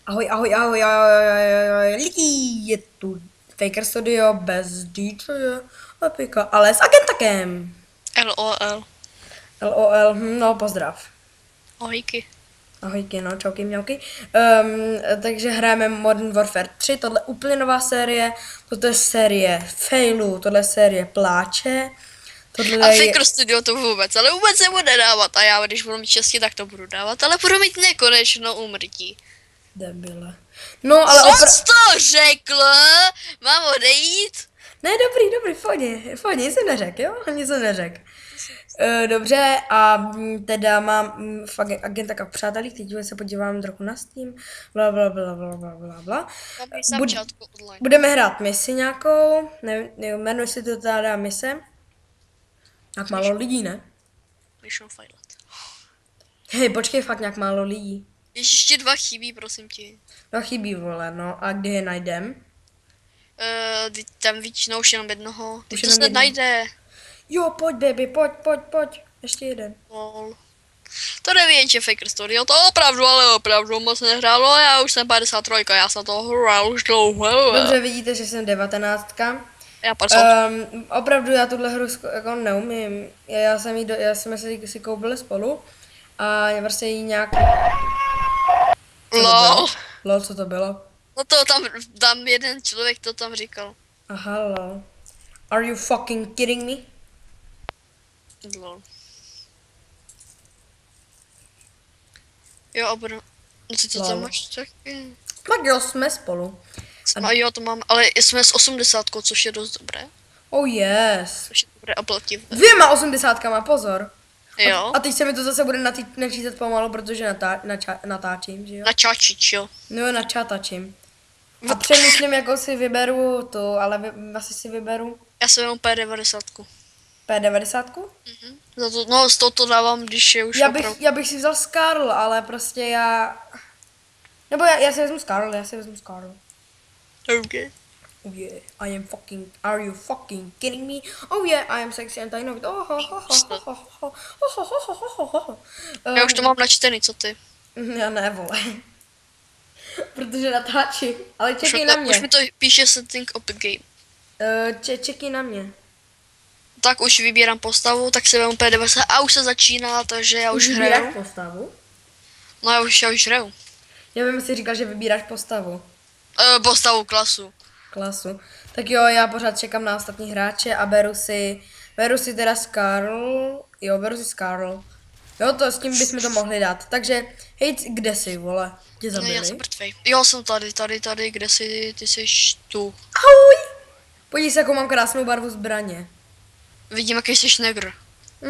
Ahoj, ahoj, ahoj, ahoj, ahoj, ahoj, lidi, je tu Faker Studio bez DJ Epika, ale s Agentakem. LOL. LOL, no pozdrav. Ahojky. Ahojky, no, čauky, mňauky. Takže hrajeme Modern Warfare 3, tohle je úplně nová série, toto je série failů, tohle je série pláče, A tohle je... Faker Studio to vůbec, ale vůbec nebude dávat. A já, když budu mít štěstí, tak to budu dávat. Ale budu mít nekonečno úmrtí. Debile. No, ale Co jsi to řekl? Mám odejít? Ne, dobrý, foně, nic jsem neřekl, jo? Nic jsem neřekl. Dobře, a teda mám fakt agenta v přátelích, teď se podívám trochu na Steam, bla. Budeme hrát misi nějakou, jmenuje se to teda mise. Tak málo lidí, ne? Mission Pilot. Hej, počkej, fakt nějak málo lidí. Ještě 2 chybí, prosím ti. No chybí, vole, no, a kdy je najdem? Tam většinou už jenom jednoho. Teď Už to jenom se jednoho. najde. Jo, pojď, baby, pojď. Ještě jeden. Lol. To neví, že Faker Studio to opravdu, ale opravdu moc nehrálo. Já už jsem 53, já jsem to hrál už dlouho. Dobře, vidíte, že jsem 19. Já 50. Opravdu já tuhle hru jako neumím. Já jsem si koupili spolu a já prostě jí nějak... Lol. Lol, co to bylo? No to tam jeden člověk to tam říkal. Aha, lol. Are you fucking kidding me? Lol. Jo, a budu... No ty to Lol. tam máš taky. Tak jo, jsme spolu. A jo, to mám, ale jsme s 80, což je dost dobré. Oh yes. Což je dobré a plativné. 280, pozor. Jo. A teď se mi to zase bude načítat pomalu, protože natáčím, že jo? Na čačič, jo. No, načátačím. A přemýšlím, jakou si vyberu tu, ale asi si vyberu Já jsem jenom P90. P90. Za to, no, z toho to dávám, když je už Já bych si vzal Skarl, ale prostě já... Nebo já si vezmu Skarl. Okay. Oh yeah, are you fucking kidding me? Oh yeah, I am sexy and I know it. Já už to mám načtený, co ty? Já ne, vole. Protože natáčím, ale čekej na mě. Už mi to píše setting of the game. Čekej na mě. Tak už vybírám postavu, tak si vemu P90 a už se začíná, takže já už vybíráš hraju. postavu? No já už hraju. Já vím, si říkal, že vybíráš postavu. Postavu klasu. Klasu. Tak jo, já pořád čekám na ostatní hráče a beru si teda Skarl. Jo, beru si Skarl. Jo, to s tím bychom to mohli dát. Takže, hej, kde jsi, vole? Tě zabili? Já jsem mrtvej. Jo, jsem tady, kde jsi, ty jsi tu. Ahoj! Podívej se, jakou mám krásnou barvu zbraně. Vidím, jaký jsi negr.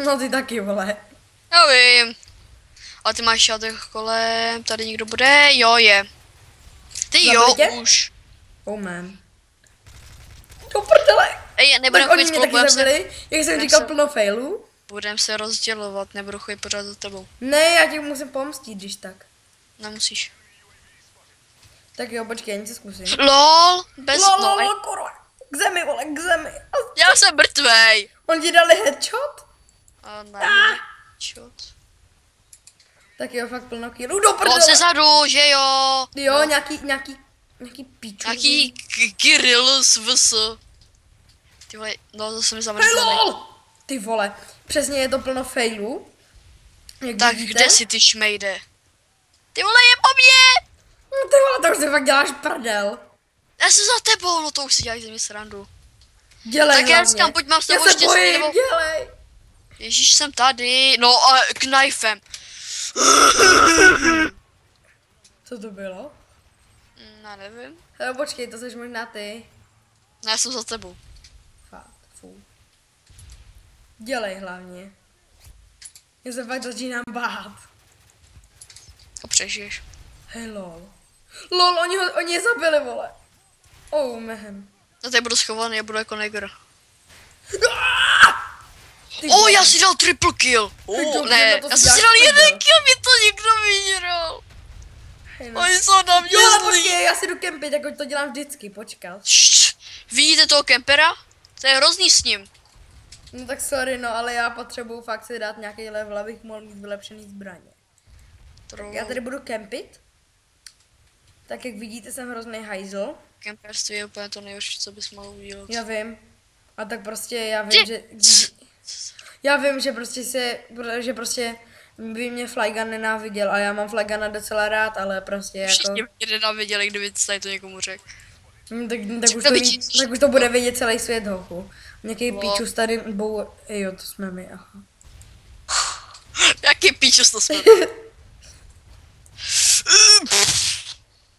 No ty taky, vole. Já vím. A ty máš šátek kolem, tady někdo bude? Jo, je. Ty Zabili jo, tě? už. Oh man. Do prdele! Ej, nebudem Tak oni chodit mě spolu, taky zabili, jak jsem říkal, plno failů. budem se rozdělovat, nebudu chodit pořád za tebou. Ne, já tě musím pomstit, když tak. Nemusíš. Tak jo, počkej, já něco zkusím. LOL, bez Lol, kurva. K zemi, vole, k zemi. Já jsem mrtvej. On ti dali headshot? A ne, čot. Tak jo, fakt plno kýlů, do On prdele. se zadu, že jo. Jo, nějaký píču. Jaký Kirill z VS. Ty vole, no zase mi Hej, zamrzeli. lol! Ty vole, přesně je to plno failů. Jak Tak vidíte. kde si ty šmejde? Ty vole, je po mně! No ty vole, to už si fakt děláš prdel. Já jsem za tebou, no to už si dělají ze mě srandu. Dělej Tak já hlavně. říkám, pojď mám s Já tebou se štěstí, bojím, nebo... dělej. Ježíš, jsem tady, no a knifem. Co to bylo? No, nevím. Hele, počkej, to jsi možná ty. No, já jsem za tebou. Fakt, fů. Dělej hlavně. Já se fakt začínám bát. A přežiješ. Hej, lol. Lol, oni je zabili, vole. Oh, man. No tady budu schovaný, já budu jako negr. Ty Oh, vole. já si dal triple kill. Ty Oh, dobře, ne, no to já si jsem si děláš dal jeden prdel. kill, mi to někdo vyhrál. Hej, no. Oni jsou na mě Jo, ale zlí. počkej, já si jdu kempit, jako to dělám vždycky, počkat. Ššt, vidíte toho kempera? To je hrozný s ním. No tak sorry, no, ale já potřebuju fakt si dát nějaký level, abych mohl mít vylepšený zbraně. Tak já tady budu kempit. Tak jak vidíte, jsem hrozný hajzl. Kemperství je úplně to nejhorší, co bys mohl udělat. Já vím. A tak prostě já vím, že prostě by mě Flygun nenáviděl a já mám Flyguna docela rád, ale prostě jako... Všichni mě nenáviděli, kdyby tady to někomu řekl. Tak už to bude vědět celý svět, hochu. Nějaký No. píčus tady jo, to jsme my, aha. Jaký píčus to jsme?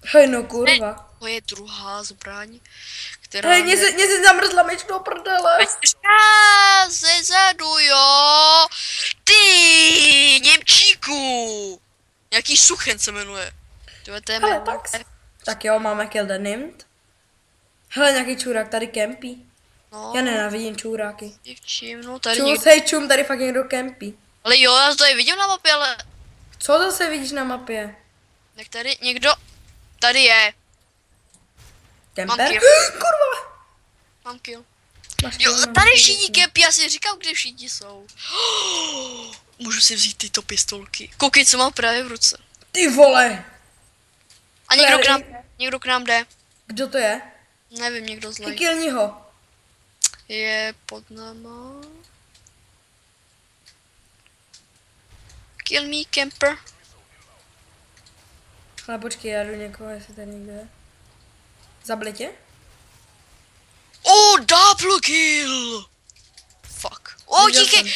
Hej, no kurva. To je druhá zbraň, která... Hej, mě se zamrzla meč do prdele. Ze zadu, jo! Ty, Němčíku! Nějaký Suchen se jmenuje. To je Hele, tak jo, máme kill the named. Hele, nějaký čurák tady kempí. No, Já nenávidím čuráky. všimnu, tady Čus, někdo... hej, čum, tady fakt někdo kempí. Ale jo, já to tady vidím na mapě, ale... Co zase vidíš na mapě? Tak tady někdo... Tady je. Kemper? kill. Kurva! Mám kill. Máš Jo, kill, mám tady kill, všichni děkuji. kempí, já si říkám, kde všichni jsou. Můžu si vzít tyto pistolky. Koukej, co mám právě v ruce. Ty vole! A někdo k nám jde. Kdo to je? Nevím, někdo Ty zlej. killni ho. Je pod náma. Kill me, camper. Ale počkej, já jdu někoho, jestli tady někdo je. Zabili tě? Oh, double kill! Fuck. Oh, Viděl díkej! jsem.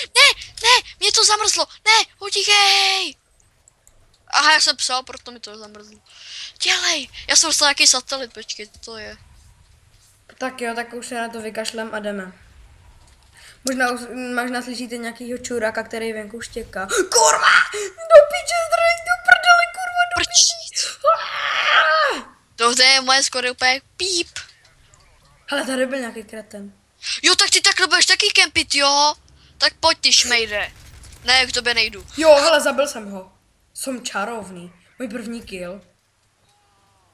Ne, mě to zamrzlo! Ne, utíkej! Aha, já jsem psal, proto mi to zamrzlo. Dělej! Já jsem dostal nějaký satelit, počkej, co to je? Tak jo, tak už se na to vykašlem a jdeme. Možná slyšíte nějakýho čuráka, který venku štěká. Kurva! Do piče, zdroj, do prdele, kurva, do Prč! Ah! Tohle je moje skoro úplně píp. Hele, tady byl nějaký kreten. Jo, tak ty takhle budeš taky kempit, jo? Tak pojď ty šmejde. Ne, k tobě nejdu. Jo, hele, zabil jsem ho. Jsem čarovný. Můj první kill.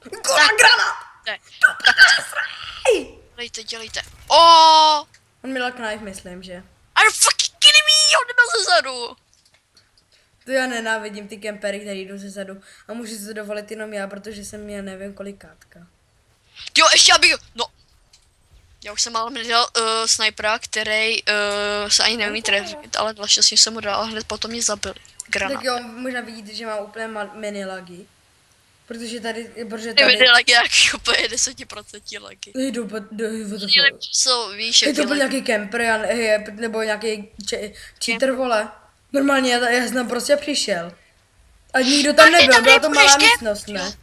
Kurva, granát! Ne, Ej! dělejte. Oh! On měl knife, myslím, že. Are fucking kidding me? On nebyl zezadu. To já nenávidím ty kempery, který jdou zezadu. A můžu si to dovolit jenom já, protože jsem měl nevím kolikátka. Jo, ještě abych... No. Já už jsem málem nedal snipera, který se ani neumí trefit, ale naštěstí jsem mu dal a hned potom mě zabil. Granát. Tak jo, možná vidíte, že mám úplně mini lagy. Protože tady. Ty viděl jak nějaký úplně 10% lagy. Hej, Nejlepší jsou, víš, Hej, jak to byl nějaký kemper, nebo nějaký cheater, vole. Normálně já jsem prostě přišel. A nikdo tam nebyl, byla to malá místnost, ne?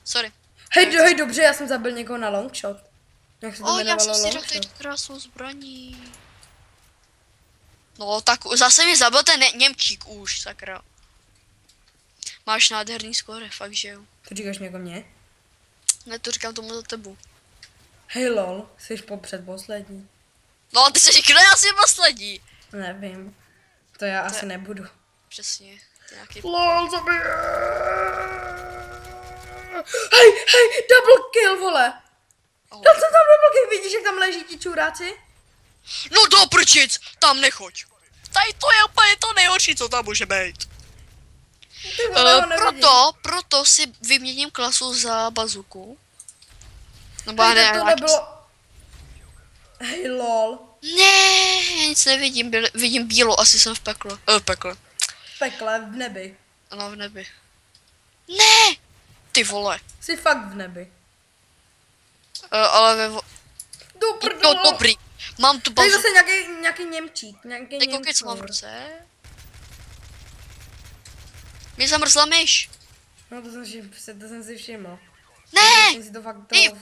Sorry. Hej, dobře, já jsem zabil někoho na longshot. Jak se to Já jmenovalo jsem si dal longshot? tady krásnou zbraní. No, tak zase mi zabil ten Němčík už, sakra. Máš nádherný skóre, fakt, že jo. To říkáš někoho mě? Ne, to říkám tomu za tebu. Hej lol, jsi předposlední. No, ty jsi říkal, já jsem poslední. Nevím. To já asi nebudu. Přesně. To je nějaký... LOL, zabij! Hej, double kill, vole! Oh. Dal jsem tam double kill, vidíš, jak tam leží ti čuráci? No do prčic, tam nechoď. Tady to je úplně to nejhorší, co tam může být. Ty vole, ho nevidím. Proto si vyměním klasu za bazuku. Nebo Hej, ne, tak to nebylo... Hej, lol. Ne, já nic nevidím, vidím bílo, asi jsem v pekle. V pekle. V pekle, v nebi. Ano, v nebi. Ne! Ty vole. Jsi fakt v nebi. Ale ve... Do Jo, prdele. dobrý. Mám tu Tady bazuku. zase nějaký Němčík, nějaký Teď koukej, co mám v Němcor. ruce. Mě zamrzla myš. No to jsem si všiml. Ne! Jsem si to fakt,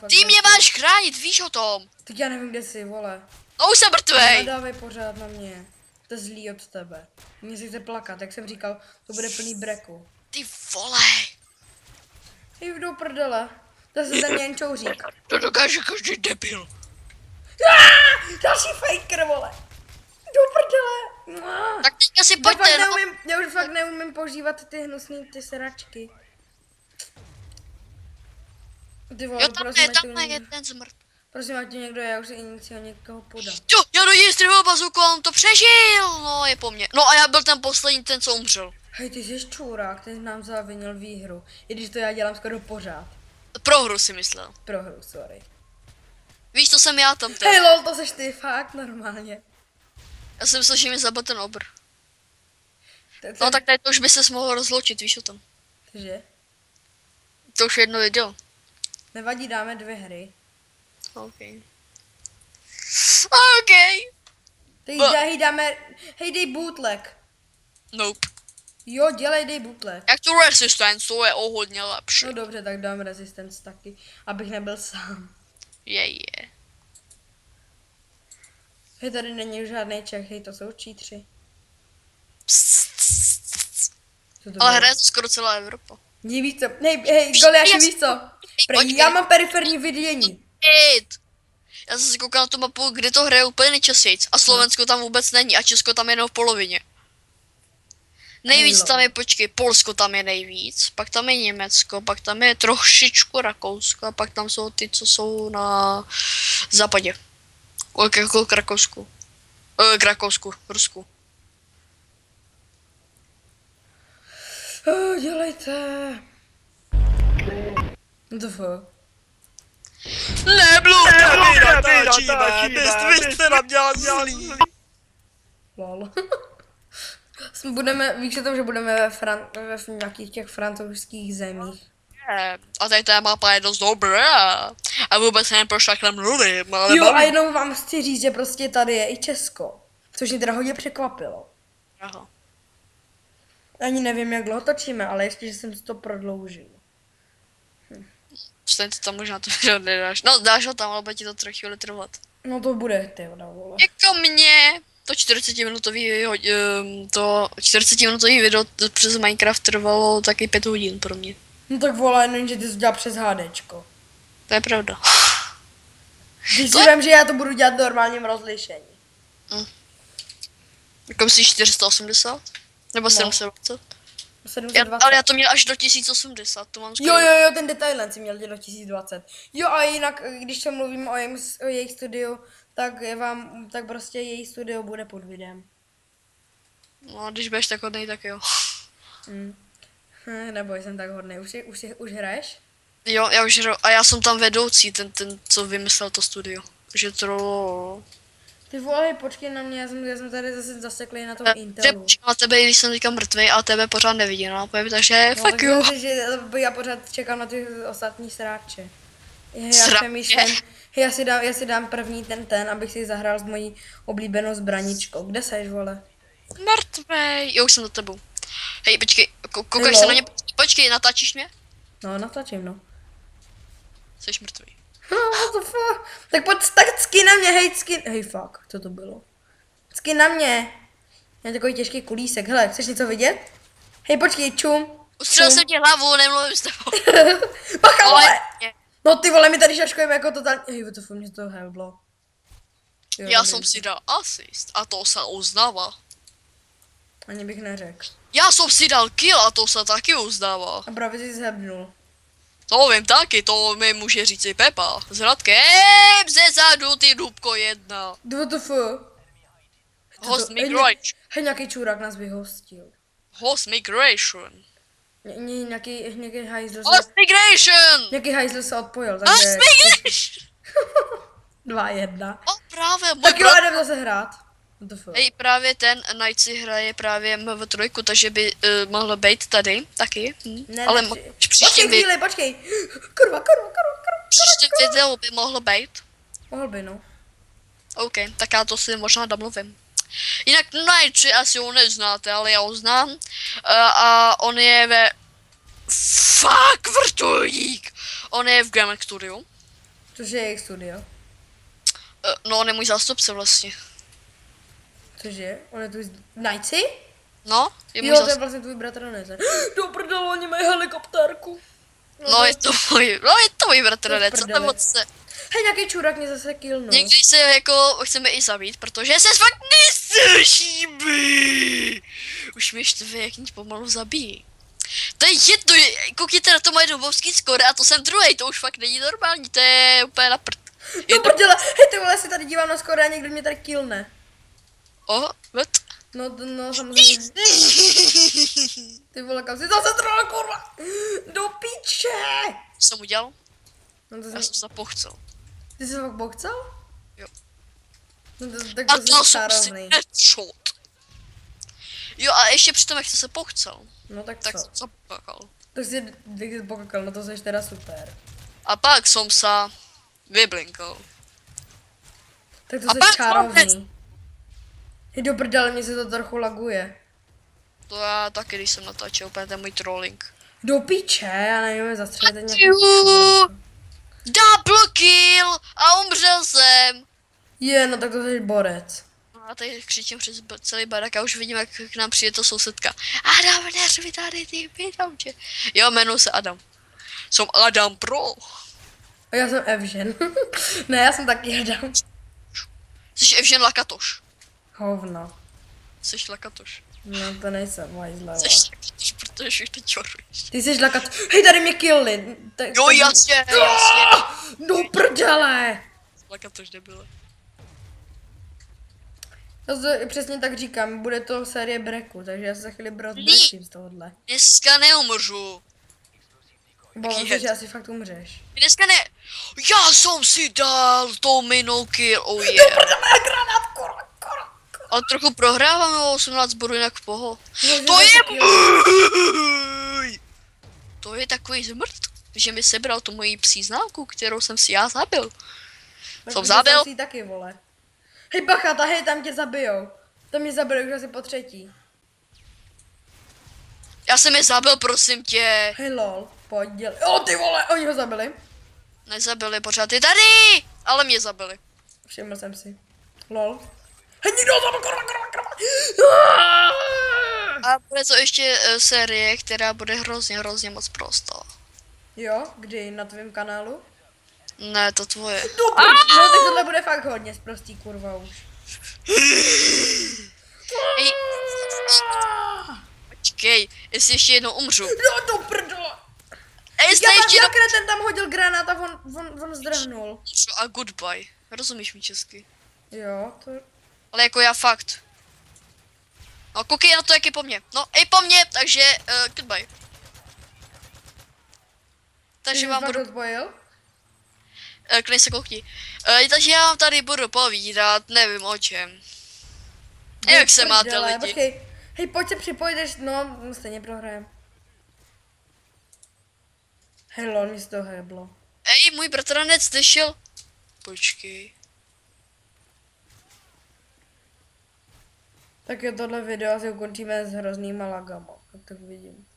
Ty mě máš chránit, víš o tom. Tak já nevím, kde jsi, vole. No už jsem mrtvej. Nadávej pořád na mě. To je zlý od tebe. Mně si chce plakat, jak jsem říkal, to bude plný breku. Ty vole. Hej, do prdele. To se ten Němčouřík. To dokáže každý debil. Další faker, vole. Do prdele. Tak teďka si pojďte, no. Já už fakt neumím používat ty hnusný ty sračky. Ty vole, Jo, tam je ten zmrt. prosím, ať ti někdo, já už si nic někoho podám. Jo, já lidi, střihol bazuku, on to přežil, no je po mně. No a já byl ten poslední, ten co umřel. Hej, ty jsi čurák, ty nám zavinil výhru. I když to já dělám skoro pořád. Pro hru si myslel. Pro hru, sorry. Víš, to jsem já tam Hej lol, to seš ty fakt normálně. Já jsem myslel, že mi zabil ten obr. To- No tak tady to už by se mohl rozloučit, víš o tom. Takže, To už je jedno video. nevadí, dáme 2 hry. OK. OK. Hej, dej bootleg. Nope. Jo, dej bootleg. Jak tu resistance, to je o hodně lepší. No dobře, tak dám resistance taky, abych nebyl sám. Je. Hej, tady není žádný Čech, hej, to jsou cheatři. Co to Ale bylo? hraje to skoro celá Evropa. Víš co? Hej, Goliáši, víš co? Já mám periferní vidění. Já jsem si koukal na tu mapu, kde to hraje úplně nejčastějc. A Slovensko tam vůbec není a Česko tam je jenom v polovině. Nejvíc Hello. tam je, počkej, Polsko tam je nejvíc, pak tam je Německo, pak tam je trošičku Rakousko a pak tam jsou ty, co jsou na západě. Jako k Rakousku. K Rakousku, Rusku. Dělejte. To fuck. Neblůvka mi natáčíme, vy jste nám dělat zlý. Lol. Víš o tom, že budeme ve nějakých těch francouzských zemích. A tady ta mapa je dost dobrá. A vůbec nevím, proč takhle mluvím, ale Jo, a baví. jenom vám chci říct, že prostě tady je i Česko. Což mě teda hodně překvapilo. Aha. Ani nevím, jak dlouho točíme, ale ještě, že jsem si to prodloužil. Stejně to tam možná to video nedáš. No, dáš ho tam, ale bude ti to trochu chvíli trvat. No to bude, ty vole. Jako mě to 40-minutový video přes Minecraft trvalo taky 5 hodin pro mě. No tak vole, jenom, že ty jsi dělal přes HDčko. To je pravda. Když si vím, že já to budu dělat v normálním rozlišení. Jako myslíš 480? Nebo 720? 720. Ale já to měl až do 1080, to mám skoro. Jo, ten Detailand si měl dělat do 1020. Jo a jinak, když se mluvím o jejich studiu, tak prostě jejich studio bude pod videem. No a když budeš tak hodnej, tak jo. Neboj, jsem tak hodný. Už hraješ? Jo, já už hraju, a já jsem tam vedoucí, ten co vymyslel to studio. Že to... Ty vole, počkej na mě, já jsem tady zase zaseklý na tom Že Intelu. počkám na tebe, když jsem teďka mrtvej a tebe pořád nevidím, no, takže No, fuck tak you. myslím, že já pořád čekám na ty ostatní sráče. Já Sráče? přemýšlím, já si dám první ten, abych si zahrál s mojí oblíbenou zbraničkou. Kde seš, vole? Mrtvej, jo, už jsem za tebou. Hej, počkej, koukáš Hello? se na mě, počkej, natáčíš mě? No, natlačím, no. Jsi mrtvý. What the fuck? Tak pojď, tak skin na mě, hej fuck, co to bylo? Skin na mě. Já takový těžký kulísek, hele, chceš něco vidět? Hej, počkej, čum. Ustřelil jsem ti hlavu, nemluvím s tebou. Bacha, vole! Ale No ty vole, mi tady šaškujeme jako totálně, hej, what the fuck, mě to heblo. Jo, já dobrý. jsem si dal asist a to se uznává. Ani bych neřekl. Já jsem si dal kill a to se taky uznává. A právě jsi zhebnul. To vím taky, to mi může říct i Pepa. S Radkem ze zadu, ty dubko jedna. What the fuck? Host Hej, migration. hej, nějaký čurák nás vyhostil. Host migration. Nějaký hajzl Host migration. nějaký hajzl se odpojil, Host takže migration. 2-1. O, právě, můj Tak jo, brat. jdem zase hrát. What the fuck? Hej, právě ten Knight si hraje právě MV3, takže by mohlo být tady taky. Ale příště Počkej by, chvíli, počkej. Kurva. příště video by mohlo být. Mohl by, no. OK, tak já to si možná domluvím. Jinak Knight asi ho neznáte, ale já ho znám. A on je ve... Fuck, vrtulník! On je v Gaming Studio. Což je jejich studio. No, on je můj zástupce vlastně. Cože? On je tu Nightsy? No, je můj Jo, to je zástupce. vlastně tvůj bratr, ne? Do prdele, oni mají helikoptérku. No, je to můj bratranec, co tam prdele. moc se... Hej, nějaký čurák mě zase killnul. Někdy se jako chceme i zabít, protože se fakt neslyšíme. Už mi štve, jak mě pomalu zabíjí. To je jedno, koukněte na to moje dobovský skóre a to jsem druhý, to už fakt není normální, to je úplně na prd. No prdele, hej ty vole, si tady dívám na skoro a někdo mě tady killne. What? No samozřejmě. Ty vole, kam si zase trvala, kurva. Do piče. Co jsem udělal? No to Já jsem se pochcel. Ty jsi fakt boxel? Jo. No tak A to dal jsi jsem si čarovný. headshot. Jo a ještě přitom, jak jsi se pochcel, No tak tak co? jsem se pokakal. To jsi bokakal, no to jsi teda super. A pak jsem se vyblinkal. Tak to A jsi pak čarovný. Hej do prdele, mě se to trochu laguje. To já taky, když jsem natáčel úplně ten můj trolling. Do piče, já nevím, zastřelit nějaký... Juuu, double kill a umřel jsem. No tak to jsi borec. No a tady křičím přes celý barak a už vidím, jak k nám přijde to sousedka. Adam, neřvi tady, ty vítám tě. Jo, jmenuji se Adam. Jsem Adam Pro. A já jsem Evžen. Ne, já jsem taky Adam. Jsi Evžen Lakatoš. Hovno. Jsi Lakatoš. No to nejsem, vajzleva. Jsi Lakatoš, protože všichni čoruješ. Ty jsi lakat. Hej, tady mě killli. Jo, jasně. Do prdele. Lakatoš nebyle. To přesně tak říkám, bude to série breku, takže já se za chvíli rozbrečím z tohohle. Dneska neumřu. Bolo se, že asi fakt umřeš. Dneska ne. Já jsem si dal to minou kill, oh yeah. Granát, kurva. Ale trochu prohrávám o 18 bodů, jinak poho. No, To že je taky- můj! To je takový zmrt, že mi sebral tu moji psí známku, kterou jsem si já zabil. Tak Jsem to zabil. jsem si taky, vole. Hej bacha, hej, tam tě zabijou. Tam mě zabili už asi po třetí. Já jsem je zabil, prosím tě. Hej lol, pojď dělej. Ty vole, oni ho zabili. Nezabili, pořád je tady, ale mě zabili. Všiml jsem si. Lol. Hej, někdo ho zabil, kurva. A bude to ještě série, která bude hrozně moc prostá. Jo, kdy na tvém kanálu? Ne, to tvoje. No tak tohle bude fakt hodně sprostý, kurva už. Ej, počkej, jestli ještě jednou umřu. No to prdele. Ej, jestli ještě jednou ten tam hodil granát a on zdrhnul. umřu a goodbye. Rozumíš mi česky? Jo, to... Ale jako já fakt. No koukej na to, jak je po mně. No, po mně, takže goodbye. Takže vám budu... odbojil? Klidně se koukni. Takže já vám tady budu povídat, nevím o čem. Jak se máte lidi? Počkej. Hej, pojď se připojit, no stejně prohrajem. Hej lol, mi se to heblo. Ej, můj bratranec nešel. Počkej. Tak jo, tohle video asi ukončíme s hroznýma lagama, jak tak vidím.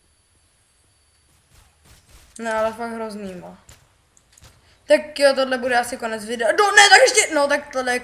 No ale fakt hroznýma. Tak jo, tohle bude asi konec videa. No ne, tak ještě, no tak tohle je